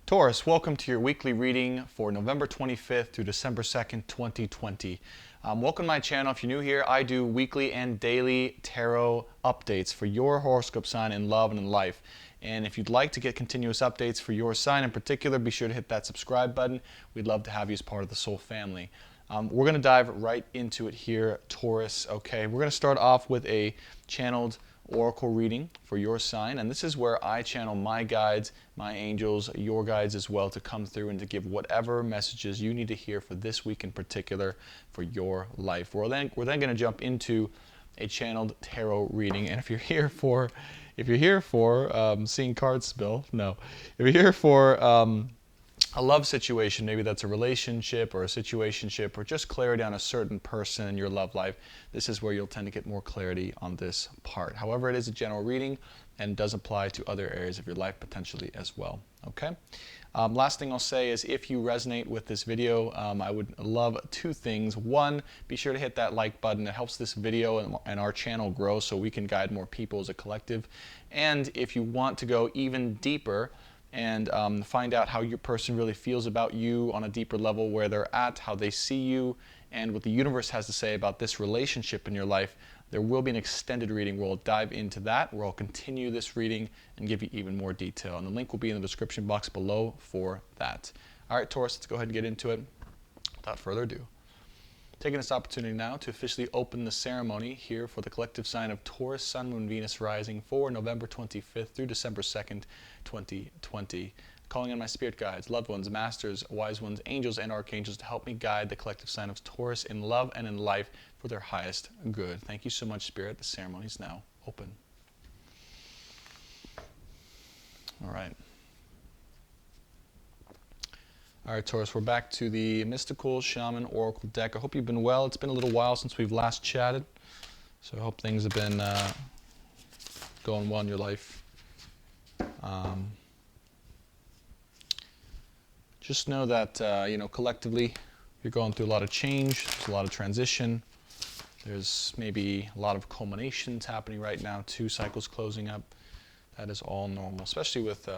Taurus, welcome to your weekly reading for November 25th through December 2nd, 2020. Welcome to my channel. If you're new here, I do weekly and daily tarot updates for your horoscope sign in love and in life. And if you'd like to get continuous updates for your sign in particular, be sure to hit that subscribe button. We'd love to have you as part of the Soul family. We're going to dive right into it here, Taurus. Okay, we're going to start off with a channeled oracle reading for your sign, and this is where I channel my guides, my angels, your guides as well, to come through and to give whatever messages you need to hear for this week in particular for your life. We're then going to jump into a channeled tarot reading, and if you're here for seeing cards spill, no, if you're here for a love situation, maybe that's a relationship or a situationship or just clarity on a certain person in your love life, this is where you'll tend to get more clarity on this part. However, it is a general reading and does apply to other areas of your life potentially as well. Okay. Last thing I'll say is if you resonate with this video, I would love two things. One, be sure to hit that like button. It helps this video and our channel grow so we can guide more people as a collective. And if you want to go even deeper and find out how your person really feels about you on a deeper level, where they're at, how they see you, and what the universe has to say about this relationship in your life, there will be an extended reading where we'll dive into that, where I'll continue this reading and give you even more detail. And the link will be in the description box below for that. All right, Taurus, let's go ahead and get into it. Without further ado, taking this opportunity now to officially open the ceremony here for the collective sign of Taurus, Sun, Moon, Venus rising for November 25th through December 2nd, 2020. Calling on my spirit guides, loved ones, masters, wise ones, angels, and archangels to help me guide the collective sign of Taurus in love and in life for their highest good. Thank you so much, Spirit. The ceremony is now open. All right. All right, Taurus, we're back to the Mystical Shaman Oracle deck. I hope you've been well. It's been a little while since we've last chatted, so I hope things have been going well in your life. Just know that, collectively, you're going through a lot of change. There's a lot of transition. There's maybe a lot of culminations happening right now, 2 cycles closing up. That is all normal, especially with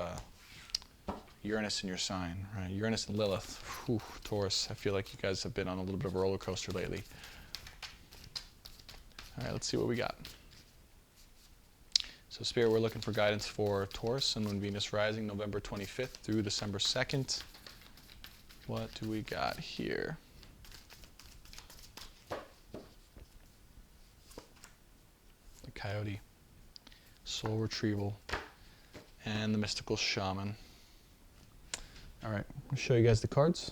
Uranus in your sign, right? Uranus and Lilith. Whew, Taurus, I feel like you guys have been on a little bit of a roller coaster lately. All right, let's see what we got. So, Spirit, we're looking for guidance for Taurus, Sun, Moon, Venus rising, November 25th through December 2nd. What do we got here? The Coyote, Soul Retrieval, and the Mystical Shaman. All right, I'll show you guys the cards.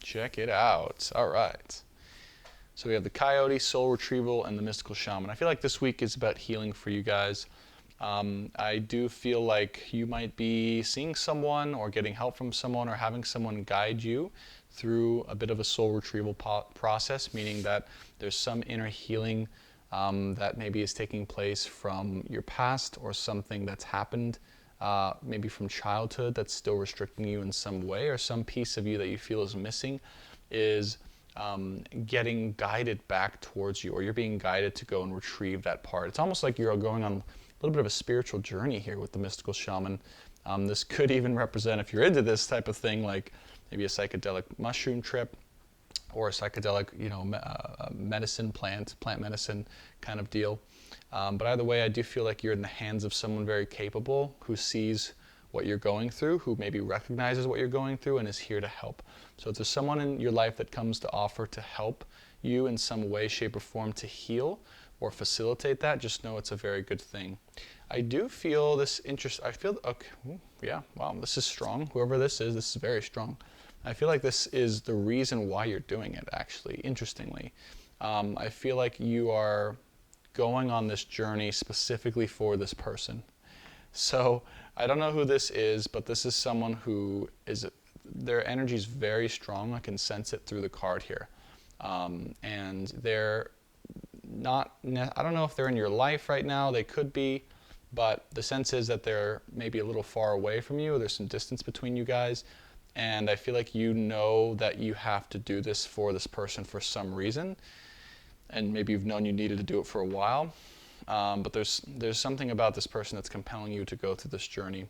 Check it out. All right. So we have the Coyote, Soul Retrieval, and the Mystical Shaman. I feel like this week is about healing for you guys. I do feel like you might be seeing someone or getting help from someone or having someone guide you through a bit of a soul retrieval process, meaning that there's some inner healing that maybe is taking place from your past or something that's happened maybe from childhood that's still restricting you in some way, or some piece of you that you feel is missing is getting guided back towards you, or you're being guided to go and retrieve that part. It's almost like you're going on a little bit of a spiritual journey here with the Mystical Shaman. This could even represent, if you're into this type of thing, like maybe a psychedelic mushroom trip or a psychedelic, medicine, plant medicine kind of deal. But either way, I do feel like you're in the hands of someone very capable who sees what you're going through, who maybe recognizes what you're going through and is here to help. So if there's someone in your life that comes to offer to help you in some way, shape, or form to heal or facilitate that, just know it's a very good thing. I do feel this interest. I feel, okay, yeah, wow, this is strong. Whoever this is very strong. I feel like this is the reason why you're doing it, actually, interestingly. I feel like you are going on this journey specifically for this person. So I don't know who this is, but this is someone who is, their energy is very strong. I can sense it through the card here. And they're not, I don't know if they're in your life right now, they could be, but the sense is that they're maybe a little far away from you. There's some distance between you guys. And I feel like you know that you have to do this for this person for some reason. And maybe you've known you needed to do it for a while. But there's something about this person that's compelling you to go through this journey.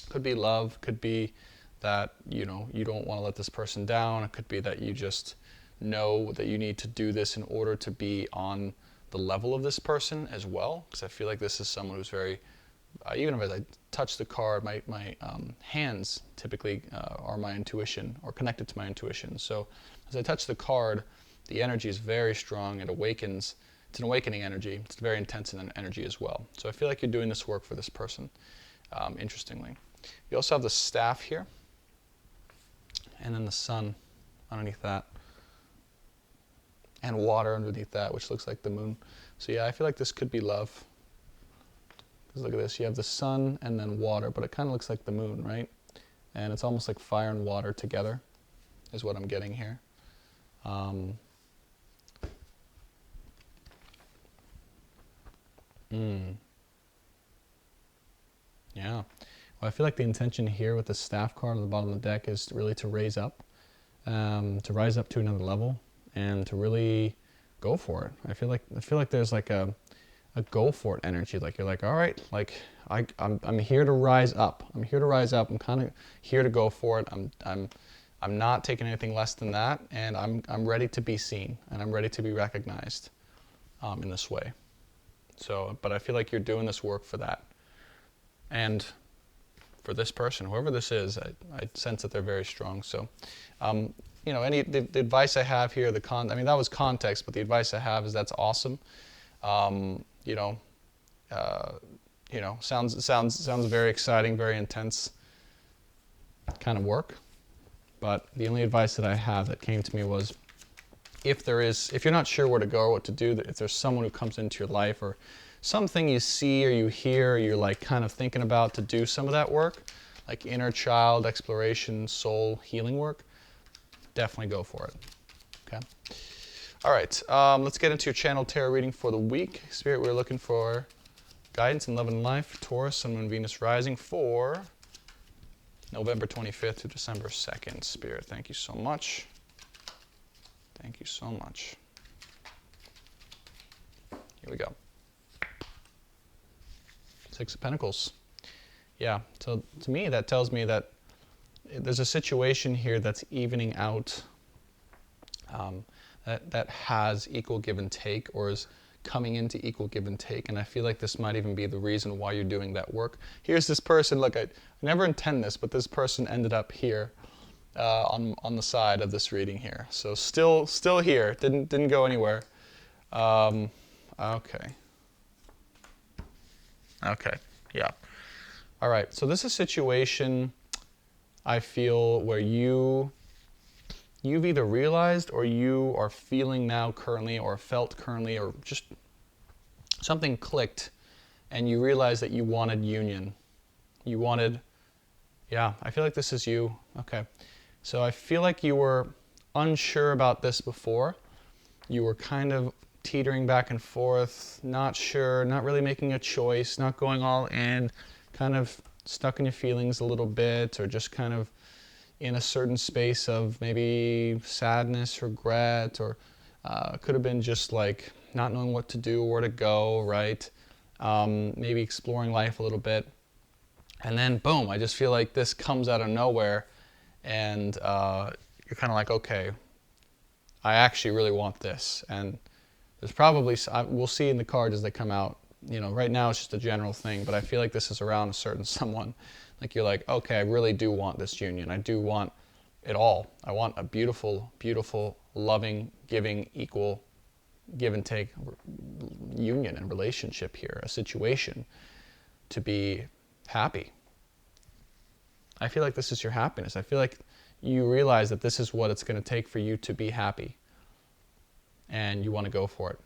Could be love, could be that, you don't want to let this person down. It could be that you just know that you need to do this in order to be on the level of this person as well. Because I feel like this is someone who's very, even if I touch the card, my hands typically are my intuition, or connected to my intuition. So as I touch the card, the energy is very strong. It awakens. It's an awakening energy. It's very intense in energy as well. So I feel like you're doing this work for this person, interestingly. You also have the staff here, and then the sun underneath that, and water underneath that, which looks like the moon. So yeah, I feel like this could be love. Because look at this, you have the sun and then water, but it kind of looks like the moon, right? And it's almost like fire and water together, is what I'm getting here. Yeah. Well, I feel like the intention here with the staff card on the bottom of the deck is really to rise up to another level, and to really go for it. I feel like there's like a go for it energy. Like you're like, all right, like I'm here to rise up. I'm here to rise up. I'm kind of here to go for it. I'm not taking anything less than that, and I'm ready to be seen, and I'm ready to be recognized in this way. So, but I feel like you're doing this work for that. And for this person, whoever this is, I sense that they're very strong. So, the advice I have here, that was context, but the advice I have is that's awesome. Sounds very exciting, very intense kind of work. But the only advice that I have that came to me was, if you're not sure where to go or what to do, if there's someone who comes into your life, or something you see or you hear, or you're like kind of thinking about to do some of that work, like inner child exploration, soul healing work, definitely go for it. Okay. All right. Let's get into your channel tarot reading for the week. Spirit, we're looking for guidance in love and life, Taurus, Sun, Moon, Venus rising for November 25th to December 2nd. Spirit, thank you so much. Thank you so much. Here we go. Six of Pentacles. Yeah, so to me that tells me that there's a situation here that's evening out, that has equal give and take, or is coming into equal give and take, and I feel like this might even be the reason why you're doing that work. Here's this person, look, I never intend this, but this person ended up here on the side of this reading here. So still here, didn't go anywhere. Okay, yeah. All right, so this is a situation, I feel, where you've either realized, or you are feeling now currently, or felt currently, or just something clicked, and you realize that you wanted union. I feel like this is you. Okay. So I feel like you were unsure about this before. You were kind of teetering back and forth, not sure, not really making a choice, not going all in, kind of stuck in your feelings a little bit, or just kind of in a certain space of maybe sadness, regret, or could have been just like not knowing what to do, where to go, right? Maybe exploring life a little bit. And then boom, I just feel like this comes out of nowhere, and you're kind of like, okay, I actually really want this. And there's probably, we'll see in the cards as they come out, right now it's just a general thing, but I feel like this is around a certain someone. Like you're like, okay, I really do want this union. I do want it all. I want a beautiful, beautiful, loving, giving, equal, give and take union and relationship here, a situation to be happy. I feel like this is your happiness. I feel like you realize that this is what it's going to take for you to be happy, and you want to go for it.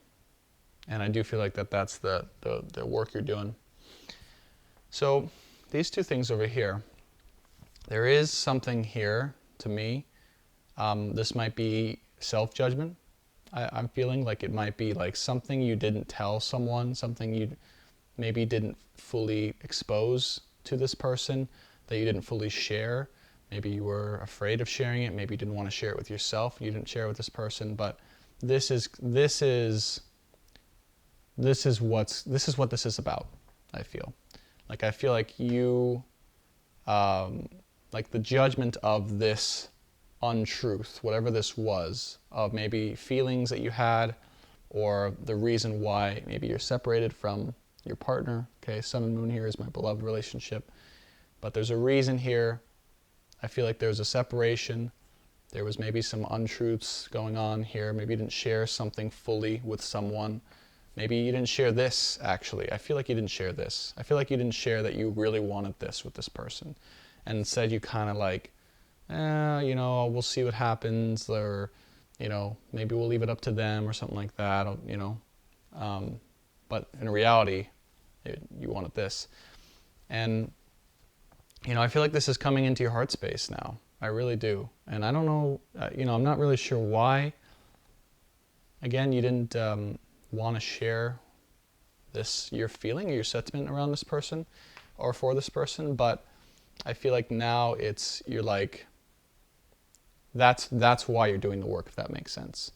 And I do feel like that's the work you're doing. So these two things over here, there is something here to me. This might be self-judgment. I'm feeling like it might be like something you didn't tell someone, something you maybe didn't fully expose to this person, that you didn't fully share. Maybe you were afraid of sharing it. Maybe you didn't want to share it with yourself. You didn't share it with this person. But this is what this is about. I feel like you like the judgment of this untruth, whatever this was, of maybe feelings that you had, or the reason why maybe you're separated from your partner. Okay, sun and moon here is my beloved relationship. But there's a reason here. I feel like there's a separation. There was maybe some untruths going on here. Maybe you didn't share something fully with someone. Maybe you didn't share this, actually. I feel like you didn't share this. I feel like you didn't share that you really wanted this with this person. And instead you kind of like, we'll see what happens, or, maybe we'll leave it up to them or something like that, But in reality, you wanted this. And, I feel like this is coming into your heart space now. I really do. And I don't know, I'm not really sure why. Again, you didn't want to share your feeling or your sentiment around this person or for this person, but I feel like now you're like, that's why you're doing the work, if that makes sense.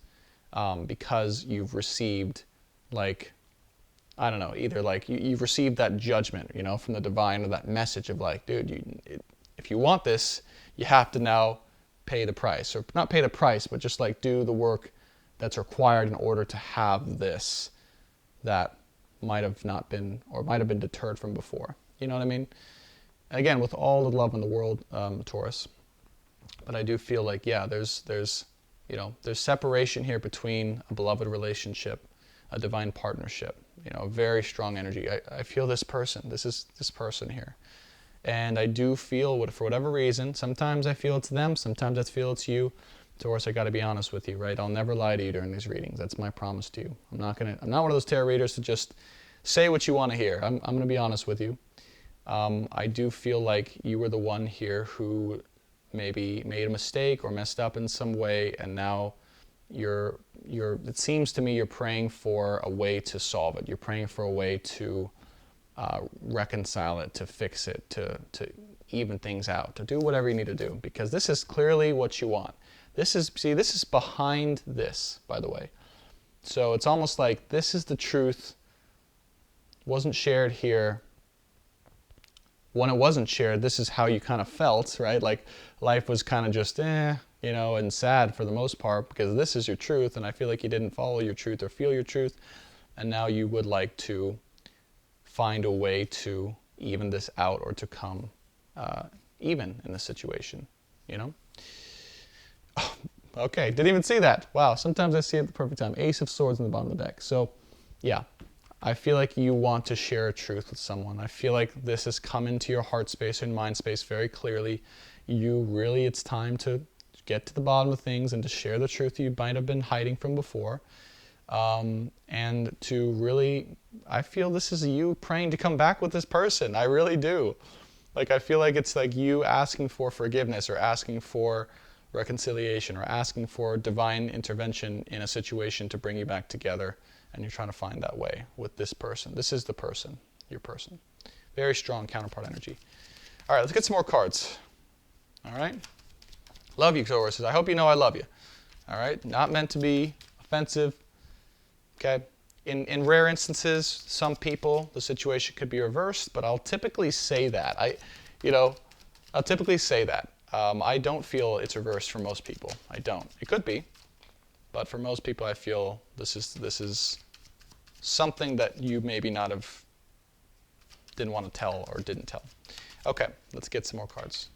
Because you've received, like, I don't know, either like you've received that judgment, from the divine, or that message of like, dude, if you want this, you have to now pay the price, or not pay the price, but just like do the work that's required in order to have this that might have not been, or might have been deterred from before. You know what I mean? And again, with all the love in the world, Taurus, but I do feel like, yeah, there's separation here between a beloved relationship, a divine partnership, very strong energy. I feel this person, this person here. And I do feel, for whatever reason, sometimes I feel it's them, sometimes I feel it's you. Taurus, I got to be honest with you, right? I'll never lie to you during these readings. That's my promise to you. I'm not one of those tarot readers to just say what you want to hear. I'm going to be honest with you. I do feel like you were the one here who maybe made a mistake or messed up in some way, and now it seems to me you're praying for a way to solve it. You're praying for a way to reconcile it, to fix it, to even things out, to do whatever you need to do, because this is clearly what you want. This is behind this, by the way. So it's almost like this is the truth, wasn't shared here. When it wasn't shared, this is how you kind of felt, right? Like life was kind of just, and sad for the most part, because this is your truth, and I feel like you didn't follow your truth or feel your truth, and now you would like to find a way to even this out, or to come even in this situation, Oh, okay, didn't even see that. Wow, sometimes I see it at the perfect time. Ace of Swords in the bottom of the deck. So, yeah, I feel like you want to share a truth with someone. I feel like this has come into your heart space and mind space very clearly. It's time to get to the bottom of things and to share the truth you might have been hiding from before. And to really, I feel this is you praying to come back with this person. I really do. Like, I feel like it's like you asking for forgiveness, or asking for reconciliation, or asking for divine intervention in a situation to bring you back together, and you're trying to find that way with this person. This is the person, your person. Very strong counterpart energy. All right, let's get some more cards. All right? Love you, Tauruses. I hope you know I love you. All right? Not meant to be offensive. Okay? In rare instances, some people, the situation could be reversed, but I'll typically say that. I'll typically say that. I don't feel it's reversed for most people. I don't. It could be, but for most people, I feel this is something that you maybe didn't want to tell or didn't tell. Okay, let's get some more cards.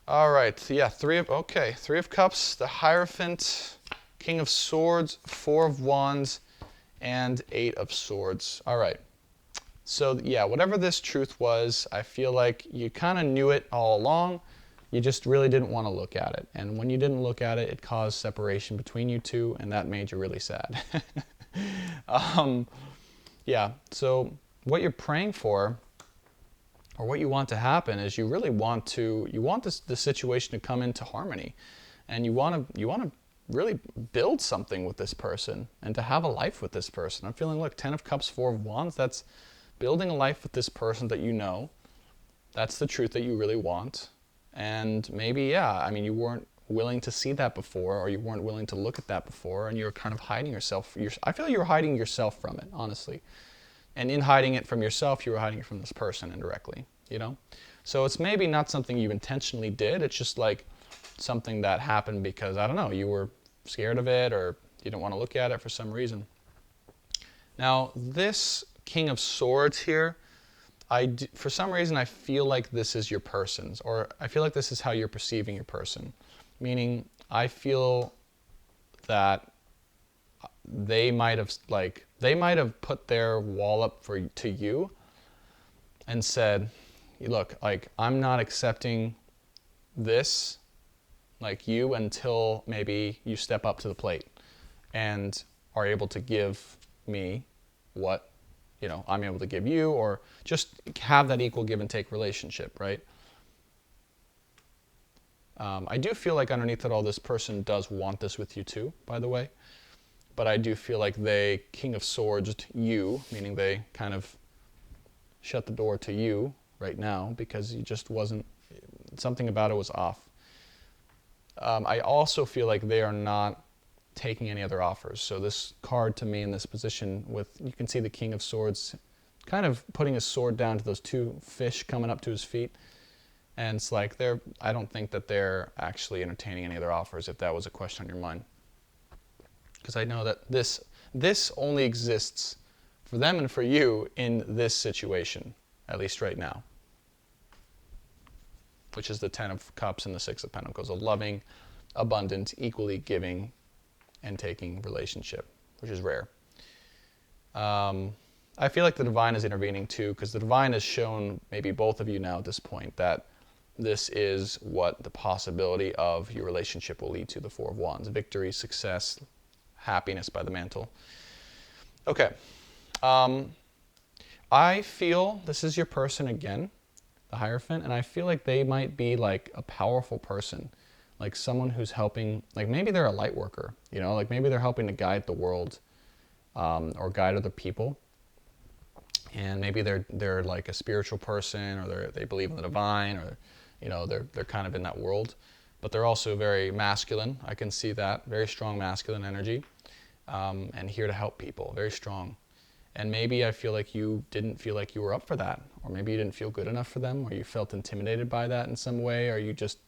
All right, yeah, Three of Cups, the Hierophant, King of Swords, Four of Wands, and Eight of Swords. All right. So yeah, whatever this truth was, I feel like you kind of knew it all along. You just really didn't want to look at it. And when you didn't look at it, it caused separation between you two, and that made you really sad. Yeah, so what you're praying for, or what you want to happen, is you really want the situation to come into harmony. And you want to really build something with this person, and to have a life with this person. I'm feeling, look, 10 of Cups, 4 of Wands, that's building a life with this person that you know. That's the truth that you really want. And maybe, you weren't willing to see that before, or you weren't willing to look at that before, and you're kind of hiding yourself. I feel like you were hiding yourself from it, honestly. And in hiding it from yourself, you were hiding it from this person indirectly, you know? So it's maybe not something you intentionally did. It's just like something that happened because, I don't know, you were scared of it or you didn't want to look at it for some reason. Now, this King of Swords here, for some reason, I feel like this is your person's, or I feel like this is how you're perceiving your person. Meaning, I feel that they might have put their wall up to you and said, look, like, I'm not accepting this, like you, until maybe you step up to the plate and are able to give me what, you know, I'm able to give you, or just have that equal give and take relationship, right? I do feel like underneath it all, this person does want this with you too, by the way. But I do feel like they King of Swords you, meaning they kind of shut the door to you right now because you just wasn't, something about it was off. I also feel like they are not taking any other offers. So this card to me in this position with, you can see the King of Swords kind of putting his sword down to those two fish coming up to his feet. And it's like, I don't think that they're actually entertaining any other offers, if that was a question on your mind. Because I know that this only exists for them and for you in this situation, at least right now, which is the 10 of Cups and the 6 of Pentacles, a loving, abundant, equally giving and taking relationship, which is rare. I feel like the Divine is intervening too, because the Divine has shown maybe both of you now at this point that this is what the possibility of your relationship will lead to, the Four of Wands. Victory, success, happiness by the mantle. Okay. I feel this is your person again, the Hierophant, and I feel like they might be like a powerful person, like someone who's helping, like maybe they're a light worker, you know, like maybe they're helping to guide the world or guide other people. And maybe they're like a spiritual person, or they believe in the divine, or, you know, they're kind of in that world. But they're also very masculine. I can see that. Very strong masculine energy. And here to help people. Very strong. And maybe I feel like you didn't feel like you were up for that. Or maybe you didn't feel good enough for them. Or you felt intimidated by that in some way. Or you just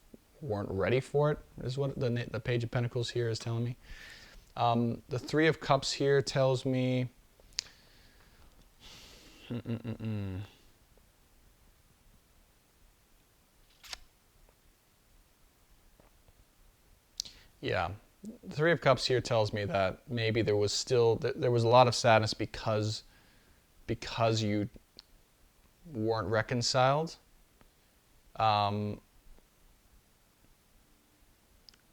weren't ready for it, is what the Page of Pentacles here is telling me. The Three of Cups here tells me... Yeah, the Three of Cups here tells me that maybe there was a lot of sadness because you weren't reconciled.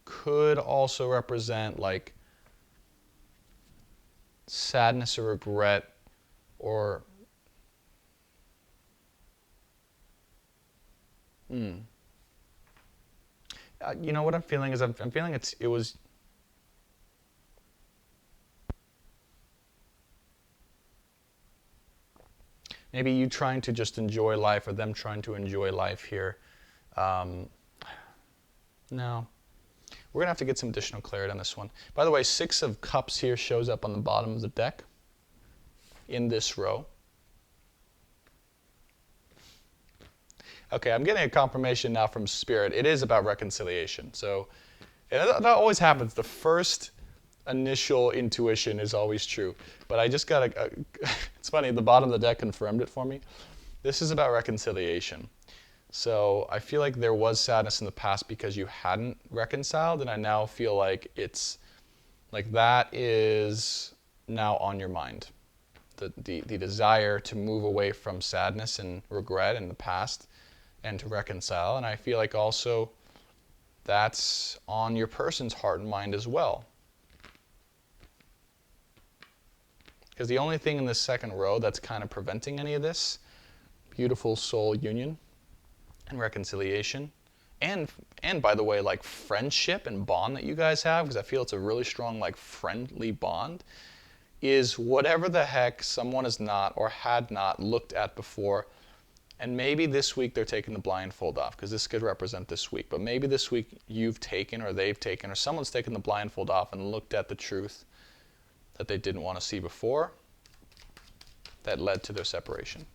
Could also represent like sadness or regret, or you know what I'm feeling is I'm feeling it was maybe you trying to just enjoy life, or them trying to enjoy life here. No, we're gonna have to get some additional clarity on this one. By the way, 6 of Cups here shows up on the bottom of the deck in this row. Okay, I'm getting a confirmation now from Spirit. It is about reconciliation. So that always happens. The first initial intuition is always true. But I just got it's funny, the bottom of the deck confirmed it for me. This is about reconciliation. So I feel like there was sadness in the past because you hadn't reconciled, and I now feel like it's like that is now on your mind. The desire to move away from sadness and regret in the past and to reconcile. And I feel like also that's on your person's heart and mind as well. Because the only thing in this second row that's kind of preventing any of this, beautiful soul union and reconciliation, and by the way, like friendship and bond that you guys have, because I feel it's a really strong like friendly bond, is whatever the heck someone has not or had not looked at before. And maybe this week they're taking the blindfold off, because this could represent this week. But maybe this week you've taken, or they've taken, or someone's taken the blindfold off and looked at the truth that they didn't want to see before that led to their separation.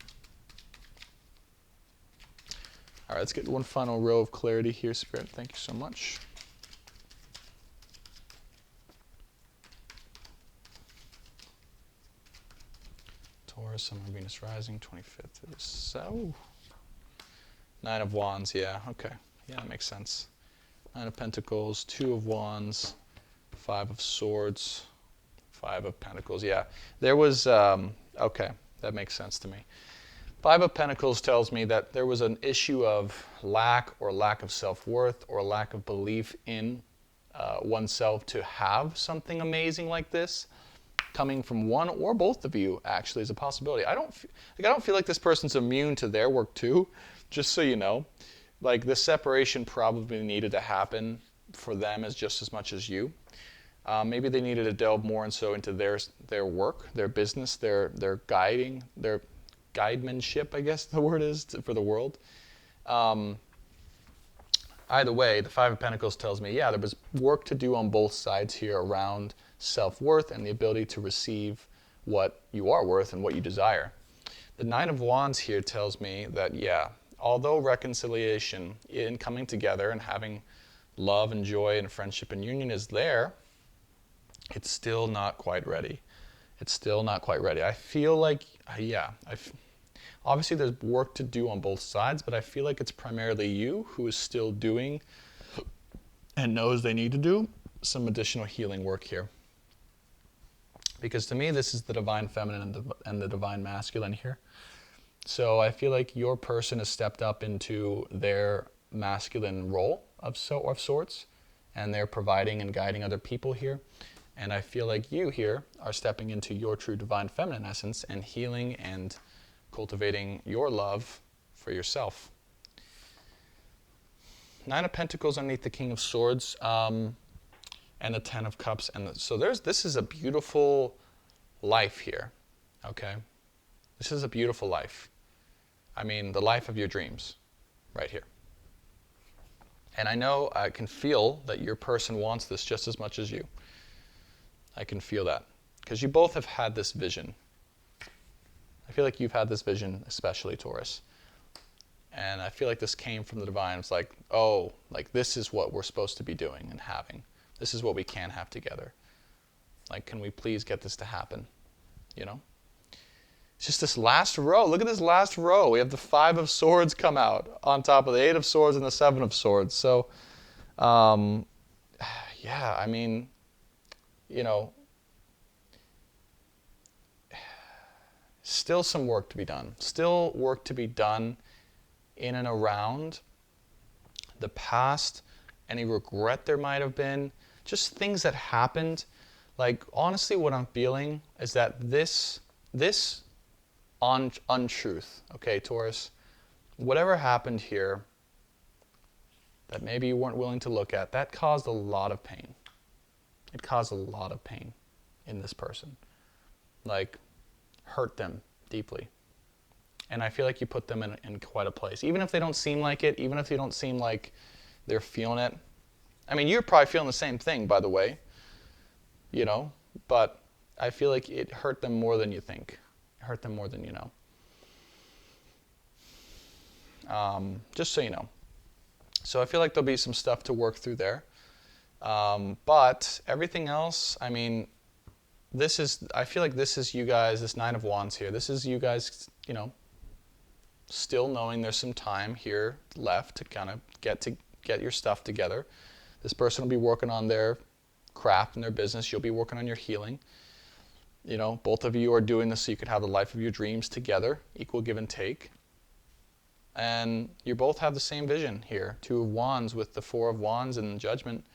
right, let's get one final row of clarity here, Spirit. Thank you so much. Taurus, Sun, Venus rising, 25th. So, Nine of Wands, yeah, okay. Yeah, that makes sense. Nine of Pentacles, Two of Wands, Five of Swords, Five of Pentacles. Yeah, there was, okay, that makes sense to me. Five of Pentacles tells me that there was an issue of lack of self-worth or lack of belief in oneself to have something amazing like this coming from one or both of you. Actually, is a possibility. I don't feel like this person's immune to their work too. Just so you know, like this separation probably needed to happen for them as just as much as you. Maybe they needed to delve more into their work, their business, their guiding, their guidemanship, I guess the word is, for the world. Either way, the Five of Pentacles tells me, yeah, there was work to do on both sides here around self-worth and the ability to receive what you are worth and what you desire. The Nine of Wands here tells me that, yeah, although reconciliation in coming together and having love and joy and friendship and union is there, it's still not quite ready. It's still not quite ready. I feel like, yeah, obviously there's work to do on both sides, but I feel like it's primarily you who is still doing and knows they need to do some additional healing work here. Because to me, this is the divine feminine and the divine masculine here. So I feel like your person has stepped up into their masculine role of sorts, and they're providing and guiding other people here. And I feel like you here are stepping into your true divine feminine essence and healing and cultivating your love for yourself. Nine of Pentacles underneath the King of Swords, and the Ten of Cups. So this is a beautiful life here, okay? This is a beautiful life. I mean, the life of your dreams, right here. And I know I can feel that your person wants this just as much as you. I can feel that. Because you both have had this vision. I feel like you've had this vision, especially Taurus. And I feel like this came from the divine. It's like, oh, like this is what we're supposed to be doing and having. This is what we can have together. Like, can we please get this to happen? You know? It's just this last row. Look at this last row. We have the Five of Swords come out on top of the Eight of Swords and the Seven of Swords. So, yeah, I mean, you know, still some work to be done. Still work to be done in and around the past, any regret there might have been, just things that happened. Like, honestly, what I'm feeling is that this untruth, okay, Taurus, whatever happened here that maybe you weren't willing to look at, that caused a lot of pain. It caused a lot of pain in this person. Like, hurt them deeply. And I feel like you put them in quite a place. Even if they don't seem like it, even if they don't seem like they're feeling it. I mean, you're probably feeling the same thing, by the way, you know, but I feel like it hurt them more than you think. It hurt them more than you know. Just so you know. So I feel like there'll be some stuff to work through there. But everything else, I mean, I feel like this is you guys, this Nine of Wands here, this is you guys, you know, still knowing there's some time here left to kind of get your stuff together. This person will be working on their craft and their business. You'll be working on your healing. You know, both of you are doing this so you could have the life of your dreams together, equal give and take. And you both have the same vision here. Two of Wands with the Four of Wands and Judgment.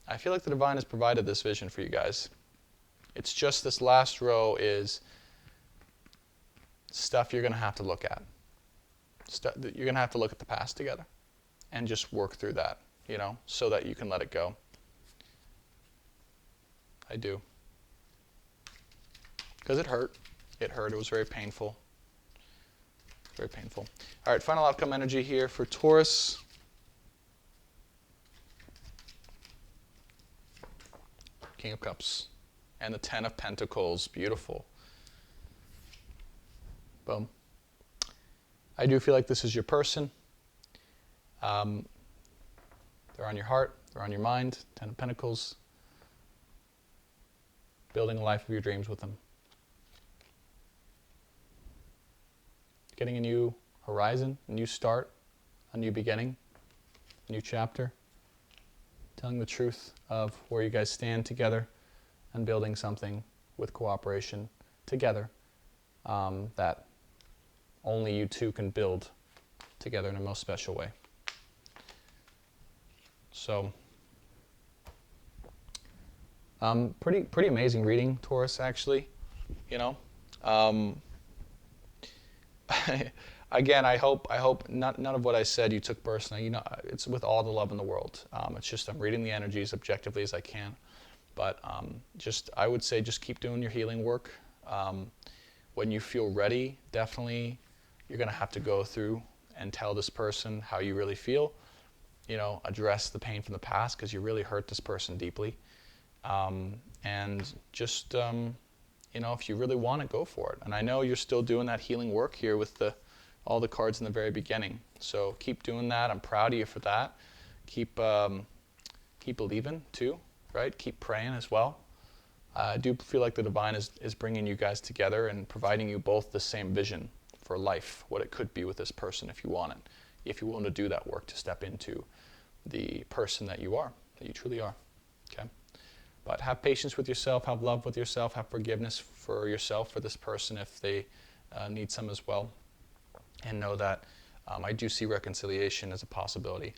I feel like the divine has provided this vision for you guys. It's just this last row is stuff you're going to have to look at. You're going to have to look at the past together and just work through that, you know, so that you can let it go. I do. Because it hurt. It hurt. It was very painful. Very painful. All right, final outcome energy here for Taurus. King of Cups. And the Ten of Pentacles. Beautiful. Boom. I do feel like this is your person. They're on your heart, they're on your mind. 10 of Pentacles. Building a life of your dreams with them. Getting a new horizon, a new start, a new beginning, a new chapter. Telling the truth of where you guys stand together and building something with cooperation together that only you two can build together in a most special way. So, pretty amazing reading, Taurus, actually, you know. Again, I hope none of what I said you took personally. You know, it's with all the love in the world. It's just I'm reading the energies objectively as I can. But I would say just keep doing your healing work. When you feel ready, definitely you're going to have to go through and tell this person how you really feel. You know, address the pain from the past because you really hurt this person deeply. And just, you know, if you really want it, go for it. And I know you're still doing that healing work here with all the cards in the very beginning. So keep doing that. I'm proud of you for that. Keep believing too, right? Keep praying as well. I do feel like the divine is bringing you guys together and providing you both the same vision for life, what it could be with this person if you want it, if you're willing to do that work to step into the person that you are, that you truly are, okay? But have patience with yourself, have love with yourself, have forgiveness for yourself, for this person if they need some as well. And know that I do see reconciliation as a possibility.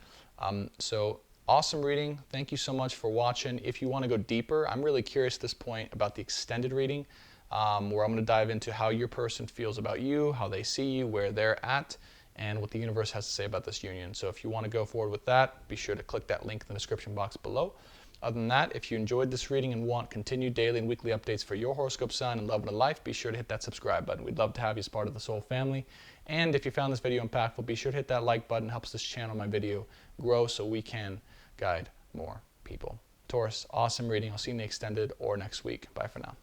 So awesome reading. Thank you so much for watching. If you want to go deeper, I'm really curious at this point about the extended reading, where I'm going to dive into how your person feels about you, how they see you, where they're at, and what the universe has to say about this union. So if you want to go forward with that, be sure to click that link in the description box below. Other than that, if you enjoyed this reading and want continued daily and weekly updates for your horoscope sign and love and life, be sure to hit that subscribe button. We'd love to have you as part of the Soul family. And if you found this video impactful, be sure to hit that like button. It helps this channel, my video, grow so we can guide more people. Taurus, awesome reading. I'll see you in the extended or next week. Bye for now.